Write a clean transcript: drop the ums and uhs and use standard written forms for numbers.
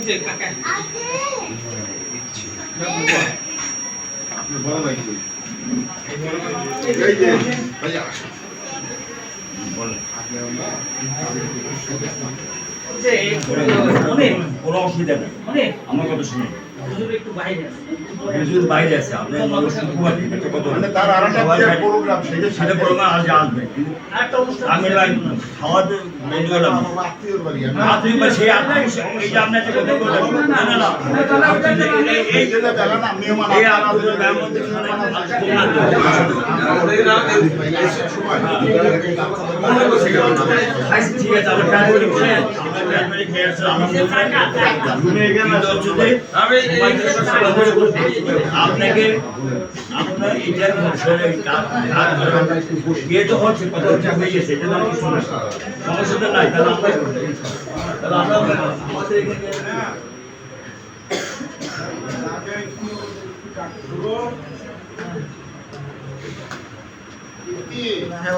যে কাকা আপনার বড় ভাই কই? এই যে ভাইয়া বলেন আপনি না যে অনেক কোনো অসুবিধা নেই অনেক আমার কথা শুনে হুজুর একটু বাইরে আছে হুজুর বাইরে আছে আপনার মানুষ কুমারী একটা কথা মানে তার আরেকটা প্রোগ্রাম সেটা প্রোগ্রাম আজ আসবে কিন্তু আরেকটা অনুষ্ঠান আমি খাওয়াতে মেনু গেলাম আত্মীয়র বাড়ি আপনি বা সেই আপনি এই যে আপনার যে কথা বললেন না না না এই যে বেলা না মেহমান এই আপনাদের মেহমান ঠিক আছে আমার প্রাইমারি খেয়ে আমার প্রাইমারি খেয়ে আসছে আমার ঘুমিয়ে গেলাম আপনাকে আপনার এটার বিয়ে তো হচ্ছে কথা হচ্ছে হয়ে গেছে এটা না সমস্যাটা নাই তাহলে আমরা আমাদের এখানে